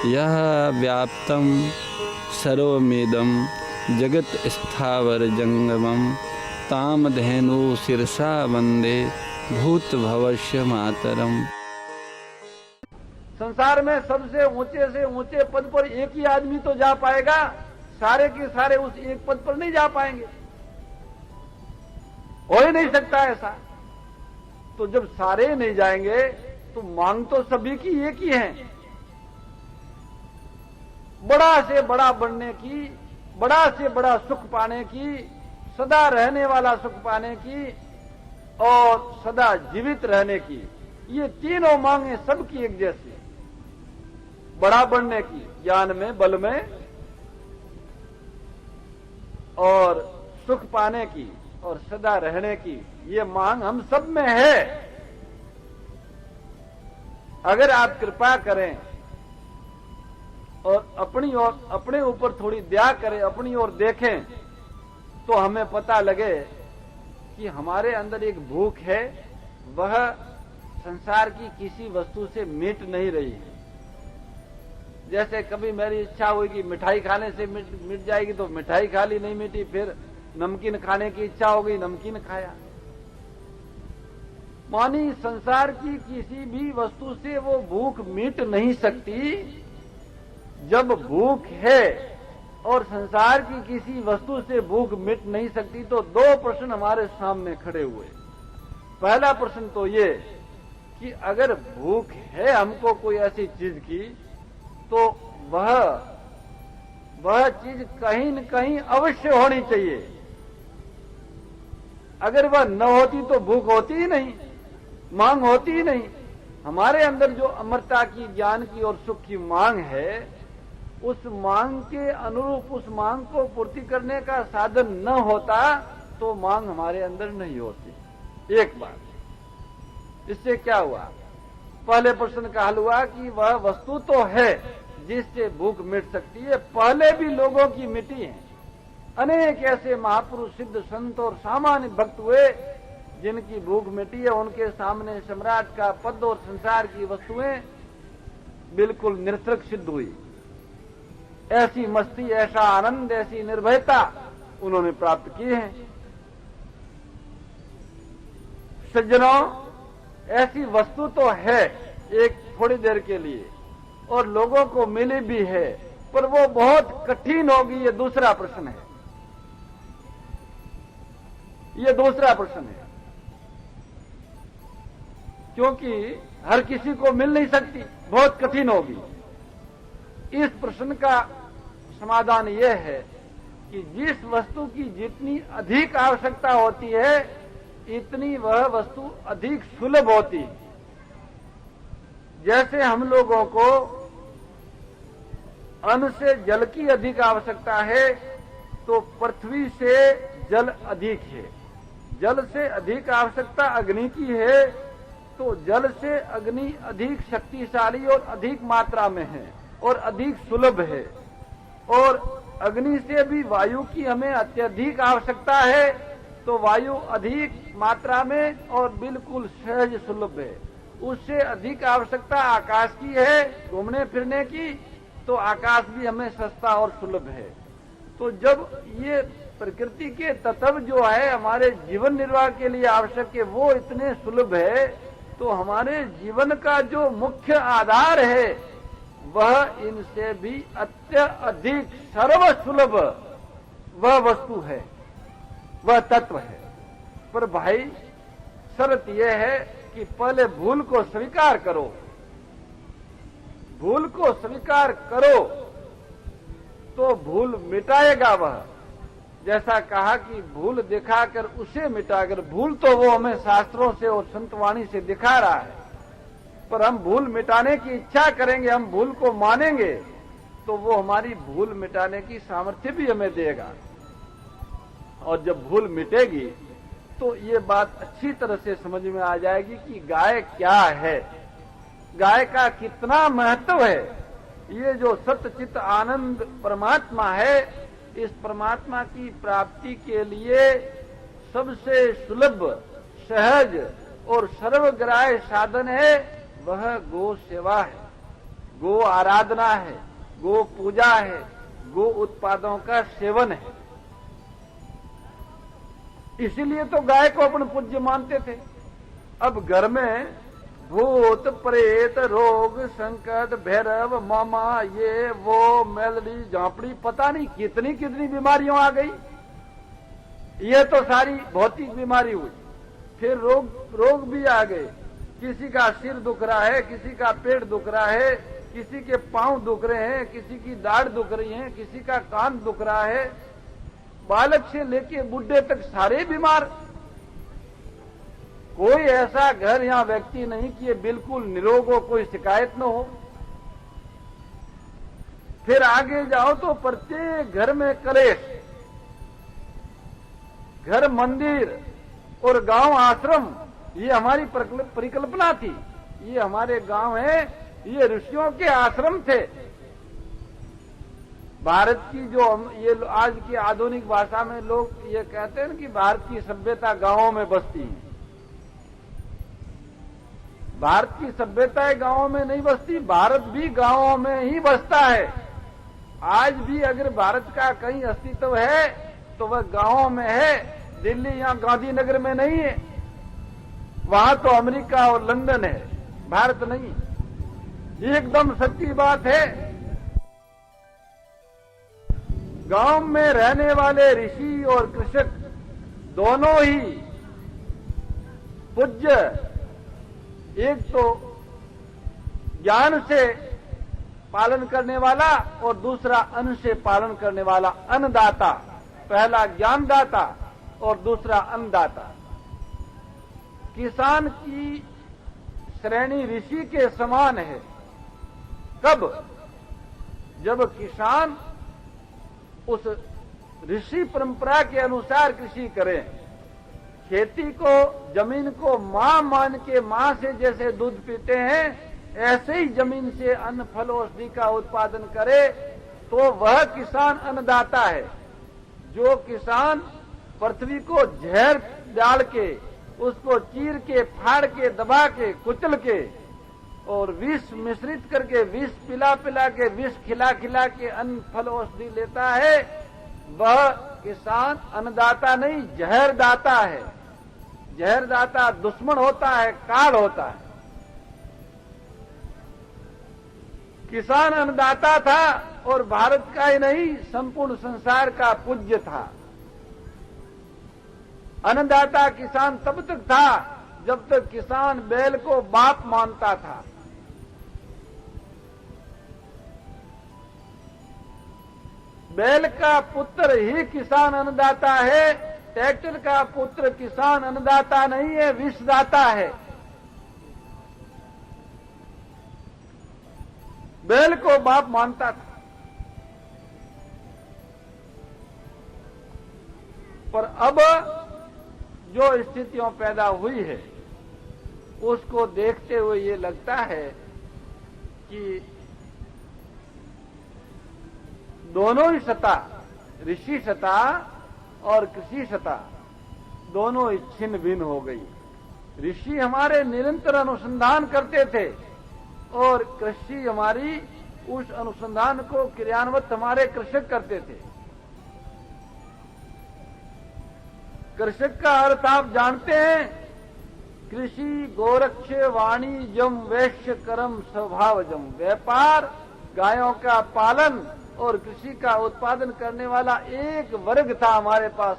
यह व्याप्तं सर्वमिदं जगत् स्थावर जंगमं तामधेनु शिरसा वंदे भूत भवस्य मातरम। संसार में सबसे ऊंचे से ऊंचे पद पर एक ही आदमी तो जा पाएगा, सारे के सारे उस एक पद पर नहीं जा पाएंगे, हो ही नहीं सकता ऐसा। तो जब सारे नहीं जाएंगे तो मांग तो सभी की एक ही है, बड़ा से बड़ा बनने की, बड़ा से बड़ा सुख पाने की, सदा रहने वाला सुख पाने की और सदा जीवित रहने की। ये तीनों मांगे सबकी एक जैसी, बड़ा बनने की ज्ञान में, बल में, और सुख पाने की और सदा रहने की, ये मांग हम सब में है। अगर आप कृपा करें और अपनी ओर, अपने ऊपर थोड़ी दया करें, अपनी ओर देखें, तो हमें पता लगे कि हमारे अंदर एक भूख है, वह संसार की किसी वस्तु से मिट नहीं रही है। जैसे कभी मेरी इच्छा हुई कि मिठाई खाने से मिट जाएगी तो मिठाई खा ली, नहीं मिटी, फिर नमकीन खाने की इच्छा हो गई, नमकीन खाया। मानी संसार की किसी भी वस्तु से वो भूख मिट नहीं सकती। जब भूख है और संसार की किसी वस्तु से भूख मिट नहीं सकती, तो दो प्रश्न हमारे सामने खड़े हुए। पहला प्रश्न तो ये कि अगर भूख है हमको कोई ऐसी चीज की, तो वह चीज कहीं न कहीं अवश्य होनी चाहिए। अगर वह न होती तो भूख होती ही नहीं, मांग होती ही नहीं। हमारे अंदर जो अमरता की, ज्ञान की और सुख की मांग है, उस मांग के अनुरूप उस मांग को पूर्ति करने का साधन न होता तो मांग हमारे अंदर नहीं होती। एक बात। इससे क्या हुआ? पहले प्रश्न का हल हुआ कि वह वस्तु तो है जिससे भूख मिट सकती है, पहले भी लोगों की मिटी है। अनेक ऐसे महापुरुष, सिद्ध, संत और सामान्य भक्त हुए जिनकी भूख मिटी है। उनके सामने सम्राट का पद और संसार की वस्तुएं बिल्कुल निरर्थक सिद्ध हुई। ऐसी मस्ती, ऐसा आनंद, ऐसी निर्भयता उन्होंने प्राप्त की है। सज्जनों, ऐसी वस्तु तो है एक थोड़ी देर के लिए और लोगों को मिली भी है, पर वो बहुत कठिन होगी, ये दूसरा प्रश्न है। ये दूसरा प्रश्न है, क्योंकि हर किसी को मिल नहीं सकती, बहुत कठिन होगी। इस प्रश्न का समाधान यह है कि जिस वस्तु की जितनी अधिक आवश्यकता होती है, इतनी वह वस्तु अधिक सुलभ होती है। जैसे हम लोगों को अन्न से जल की अधिक आवश्यकता है, तो पृथ्वी से जल अधिक है। जल से अधिक आवश्यकता अग्नि की है, तो जल से अग्नि अधिक शक्तिशाली और अधिक मात्रा में है और अधिक सुलभ है। और अग्नि से भी वायु की हमें अत्यधिक आवश्यकता है, तो वायु अधिक मात्रा में और बिल्कुल सहज सुलभ है। उससे अधिक आवश्यकता आकाश की है घूमने फिरने की, तो आकाश भी हमें सस्ता और सुलभ है। तो जब ये प्रकृति के तत्व जो है हमारे जीवन निर्वाह के लिए आवश्यक है, वो इतने सुलभ है, तो हमारे जीवन का जो मुख्य आधार है वह इनसे भी अत्यधिक सर्वसुलभ वह वस्तु है, वह तत्व है। पर भाई, शर्त यह है कि पहले भूल को स्वीकार करो। भूल को स्वीकार करो तो भूल मिटाएगा वह। जैसा कहा कि भूल दिखाकर उसे मिटाकर, भूल तो वो हमें शास्त्रों से और संतवाणी से दिखा रहा है, पर हम भूल मिटाने की इच्छा करेंगे, हम भूल को मानेंगे, तो वो हमारी भूल मिटाने की सामर्थ्य भी हमें देगा। और जब भूल मिटेगी तो ये बात अच्छी तरह से समझ में आ जाएगी कि गाय क्या है, गाय का कितना महत्व है। ये जो सत्य चित्त आनंद परमात्मा है, इस परमात्मा की प्राप्ति के लिए सबसे सुलभ, सहज और सर्वग्राह्य साधन है वह गो सेवा है। गो आराधना है, गो पूजा है, गो उत्पादों का सेवन है। इसीलिए तो गाय को अपन पूज्य मानते थे। अब घर में भूत प्रेत रोग संकट भैरव मामा ये वो मेलड़ी झांपड़ी पता नहीं कितनी कितनी बीमारियां आ गई। ये तो सारी भौतिक बीमारी हुई। फिर रोग भी आ गए। किसी का सिर दुख रहा है, किसी का पेट दुख रहा है, किसी के पांव दुख रहे हैं, किसी की दाढ़ दुख रही है, किसी का कान दुख रहा है। बालक से लेके बुढ़े तक सारे बीमार। कोई ऐसा घर या व्यक्ति नहीं कि ये बिल्कुल निरोग हो, कोई शिकायत न हो। फिर आगे जाओ तो प्रत्येक घर में कलेश। घर मंदिर और गांव आश्रम ये हमारी परिकल्पना थी। ये हमारे गांव है, ये ऋषियों के आश्रम थे। भारत की जो ये आज की आधुनिक भाषा में लोग ये कहते हैं कि भारत की सभ्यता गांवों में बसती है। भारत की सभ्यता गांवों में नहीं बसती, भारत भी गांवों में ही बसता है। आज भी अगर भारत का कहीं अस्तित्व है तो वह गांवों में है, दिल्ली या गांधीनगर में नहीं है। वहां तो अमेरिका और लंदन है, भारत नहीं। एकदम सच्ची बात है। गांव में रहने वाले ऋषि और कृषक दोनों ही पूज्य। एक तो ज्ञान से पालन करने वाला और दूसरा अन्न से पालन करने वाला, अन्नदाता। पहला ज्ञानदाता और दूसरा अन्नदाता। किसान की श्रेणी ऋषि के समान है। कब? जब किसान उस ऋषि परंपरा के अनुसार कृषि करें, खेती को, जमीन को मां मान के मां से जैसे दूध पीते हैं ऐसे ही जमीन से अन्न फल औषधि का उत्पादन करे तो वह किसान अन्नदाता है। जो किसान पृथ्वी को जहर डाल के, उसको चीर के, फाड़ के, दबा के, कुचल के और विष मिश्रित करके, विष पिला पिला के, विष खिला खिला के अन्न फल औषधि लेता है, वह किसान अन्नदाता नहीं, जहरदाता है। जहरदाता दुश्मन होता है, काल होता है। किसान अन्नदाता था और भारत का ही नहीं संपूर्ण संसार का पूज्य था। अन्नदाता किसान तब तक था जब तक किसान बैल को बाप मानता था। बैल का पुत्र ही किसान अन्नदाता है। ट्रैक्टर का पुत्र किसान अन्नदाता नहीं है, विषदाता है। बैल को बाप मानता था। पर अब जो स्थितियों पैदा हुई है उसको देखते हुए ये लगता है कि दोनों ही सत्ता, ऋषि सत्ता और कृषि सत्ता, दोनों ही छिन्न भिन्न हो गई। ऋषि हमारे निरंतर अनुसंधान करते थे और कृषि हमारी उस अनुसंधान को क्रियान्वित हमारे कृषक करते थे। कृषक का अर्थ आप जानते हैं, कृषि गोरक्ष वाणिज्यम वैश्य कर्म स्वभावजम। व्यापार, गायों का पालन और कृषि का उत्पादन करने वाला एक वर्ग था हमारे पास।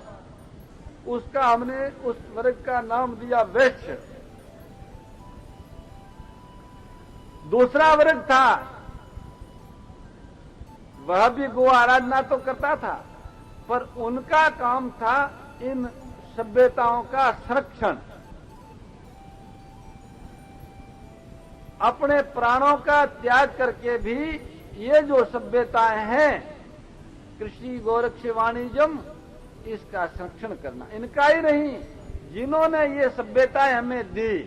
उसका हमने उस वर्ग का नाम दिया वैश्य। दूसरा वर्ग था, वह भी गो आराधना तो करता था, पर उनका काम था इन सभ्यताओं का संरक्षण। अपने प्राणों का त्याग करके भी ये जो सभ्यताएं हैं, कृषि गोरक्ष वाणिज्यम, इसका संरक्षण करना। इनका ही नहीं, जिन्होंने ये सभ्यताएं हमें दी,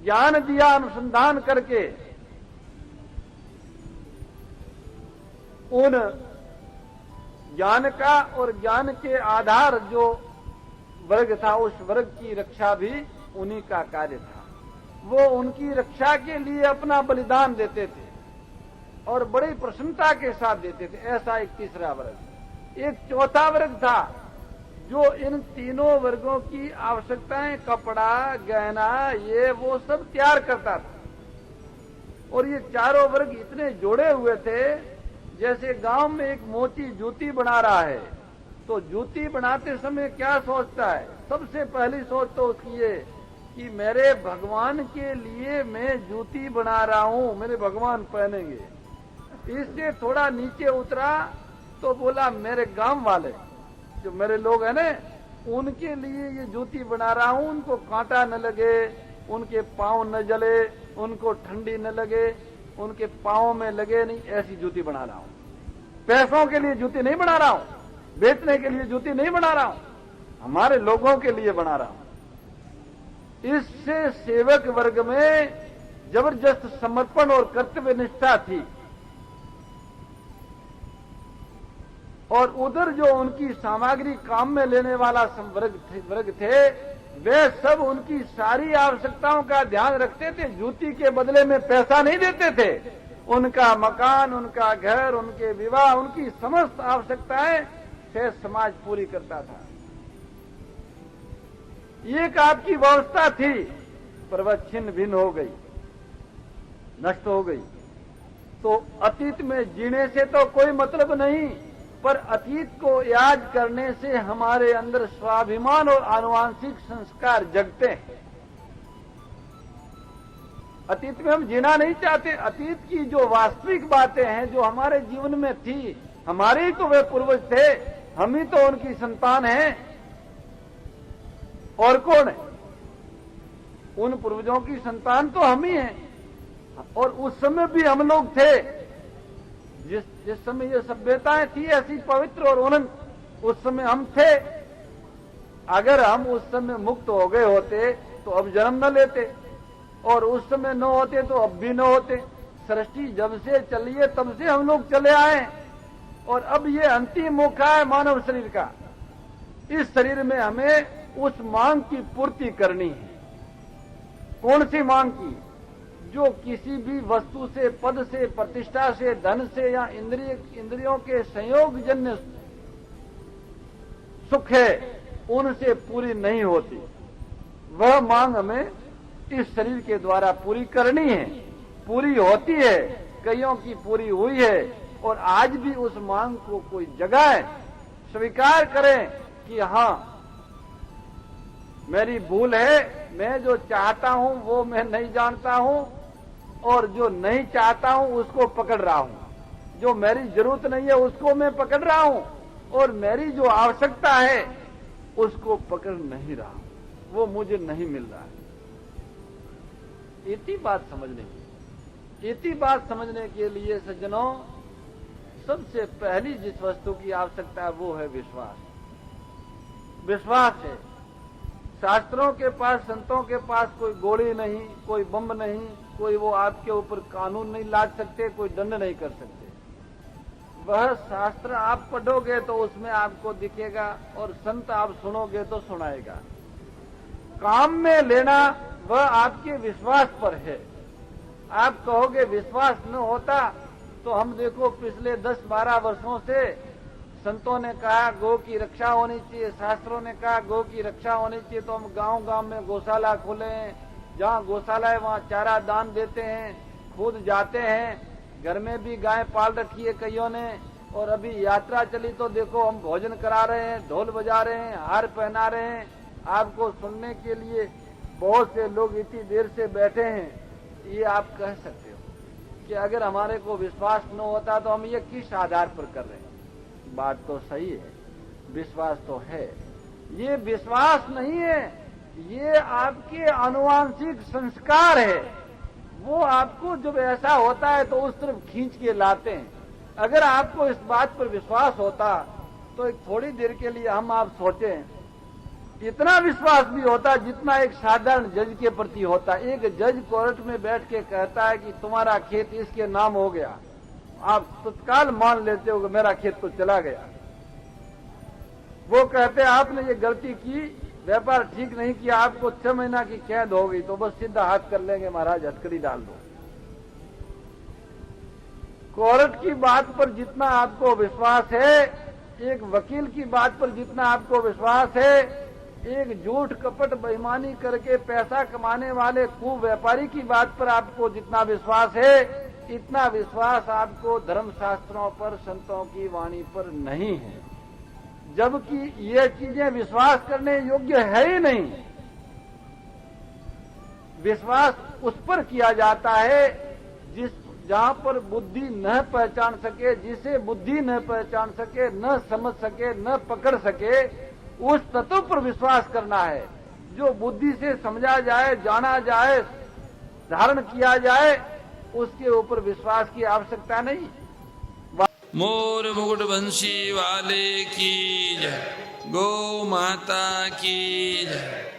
ज्ञान दिया अनुसंधान करके, उन ज्ञान का और ज्ञान के आधार जो वर्ग था, उस वर्ग की रक्षा भी उन्हीं का कार्य था। वो उनकी रक्षा के लिए अपना बलिदान देते थे और बड़ी प्रसन्नता के साथ देते थे। ऐसा एक तीसरा वर्ग। एक चौथा वर्ग था जो इन तीनों वर्गों की आवश्यकताएं, कपड़ा, गहना, ये वो सब तैयार करता था। और ये चारों वर्ग इतने जोड़े हुए थे, जैसे गांव में एक मोची जूती बना रहा है तो जूती बनाते समय क्या सोचता है? सबसे पहली सोच तो उसकी ये कि मेरे भगवान के लिए मैं जूती बना रहा हूं, मेरे भगवान पहनेंगे। इससे थोड़ा नीचे उतरा तो बोला मेरे गांव वाले जो मेरे लोग हैं ना, उनके लिए ये जूती बना रहा हूं, उनको कांटा न लगे, उनके पांव न जले, उनको ठंडी न लगे, उनके पांव में लगे नहीं, ऐसी जूती बना रहा हूं। पैसों के लिए जूती नहीं बना रहा हूं, बेचने के लिए जूती नहीं बना रहा हूं, हमारे लोगों के लिए बना रहा हूं। इससे सेवक वर्ग में जबरदस्त समर्पण और कर्तव्य निष्ठा थी। और उधर जो उनकी सामग्री काम में लेने वाला वर्ग थे, वे सब उनकी सारी आवश्यकताओं का ध्यान रखते थे, जूती के बदले में पैसा नहीं देते थे। उनका मकान, उनका घर, उनके विवाह, उनकी समस्त आवश्यकताएं से समाज पूरी करता था। एक आपकी व्यवस्था थी, पर वह छिन्न भिन्न हो गई, नष्ट हो गई। तो अतीत में जीने से तो कोई मतलब नहीं, पर अतीत को याद करने से हमारे अंदर स्वाभिमान और आनुवांशिक संस्कार जगते हैं। अतीत में हम जीना नहीं चाहते। अतीत की जो वास्तविक बातें हैं जो हमारे जीवन में थी, हमारे ही तो वे पूर्वज थे, हम ही तो उनकी संतान हैं, और कौन है? उन पूर्वजों की संतान तो हम ही हैं। और उस समय भी हम लोग थे, जिस समय ये सभ्यताएं थी ऐसी पवित्र और अनंत, उस समय हम थे। अगर हम उस समय मुक्त हो गए होते तो अब जन्म न लेते, और उस समय न होते तो अब भी न होते। सृष्टि जब से चली है तब से हम लोग चले आए, और अब ये अंतिम मौका है मानव शरीर का। इस शरीर में हमें उस मांग की पूर्ति करनी है। कौन सी मांग की? जो किसी भी वस्तु से, पद से, प्रतिष्ठा से, धन से या इंद्रियों के संयोग जन्य सुख है, उनसे पूरी नहीं होती। वह मांग हमें इस शरीर के द्वारा पूरी करनी है। पूरी होती है, कईयों की पूरी हुई है, और आज भी उस मांग को कोई जगाए, स्वीकार करें कि हां मेरी भूल है, मैं जो चाहता हूं वो मैं नहीं जानता हूं, और जो नहीं चाहता हूं उसको पकड़ रहा हूं, जो मेरी जरूरत नहीं है उसको मैं पकड़ रहा हूं, और मेरी जो आवश्यकता है उसको पकड़ नहीं रहा हूं, वो मुझे नहीं मिल रहा है। इतनी बात समझने की, इतनी बात समझने के लिए सज्जनों, सबसे पहली जिस वस्तु की आवश्यकता है वो है विश्वास। विश्वास है। शास्त्रों के पास, संतों के पास कोई गोली नहीं, कोई बम नहीं, कोई वो आपके ऊपर कानून नहीं लाद सकते, कोई दंड नहीं कर सकते। वह शास्त्र आप पढ़ोगे तो उसमें आपको दिखेगा, और संत आप सुनोगे तो सुनाएगा। काम में लेना वह आपके विश्वास पर है। आप कहोगे विश्वास न होता तो हम देखो पिछले 10-12 वर्षों से संतों ने कहा गौ की रक्षा होनी चाहिए, शास्त्रों ने कहा गौ की रक्षा होनी चाहिए, तो हम गांव-गांव में गौशाला खोले हैं। जहां गौशाला है वहां चारा दान देते हैं, खुद जाते हैं। घर में भी गाय पाल रखी है कईयों ने, और अभी यात्रा चली तो देखो हम भोजन करा रहे हैं, ढोल बजा रहे हैं, हार पहना रहे हैं। आपको सुनने के लिए बहुत से लोग इतनी देर से बैठे हैं। ये आप कह सकते हो कि अगर हमारे को विश्वास न होता तो हम ये किस आधार पर कर रहे हैं? बात तो सही है, विश्वास तो है। ये विश्वास नहीं है, ये आपके आनुवांशिक संस्कार है। वो आपको जब ऐसा होता है तो उस तरफ खींच के लाते हैं। अगर आपको इस बात पर विश्वास होता तो एक थोड़ी देर के लिए हम आप सोचें, इतना विश्वास भी होता जितना एक साधारण जज के प्रति होता। एक जज कोर्ट में बैठ के कहता है कि तुम्हारा खेत इसके नाम हो गया, आप तत्काल मान लेते हो कि मेरा खेत तो चला गया। वो कहते हैं आपने ये गलती की, व्यापार ठीक नहीं किया, आपको 6 महीना की कैद हो गई, तो बस सीधा हाथ कर लेंगे, महाराज हथकड़ी डाल दो। कोर्ट की बात पर जितना आपको विश्वास है, एक वकील की बात पर जितना आपको विश्वास है, एक झूठ कपट बेईमानी करके पैसा कमाने वाले कुव्यापारी की बात पर आपको जितना विश्वास है, इतना विश्वास आपको धर्मशास्त्रों पर, संतों की वाणी पर नहीं है। जबकि ये चीजें विश्वास करने योग्य है ही नहीं। विश्वास उस पर किया जाता है जहां पर बुद्धि न पहचान सके, जिसे बुद्धि न पहचान सके, न समझ सके, न पकड़ सके, उस तत्व पर विश्वास करना है। जो बुद्धि से समझा जाए, जाना जाए, धारण किया जाए, उसके ऊपर विश्वास की आवश्यकता नहीं। मोर मुकुट बंशी वाले की जय, गौ माता की जय।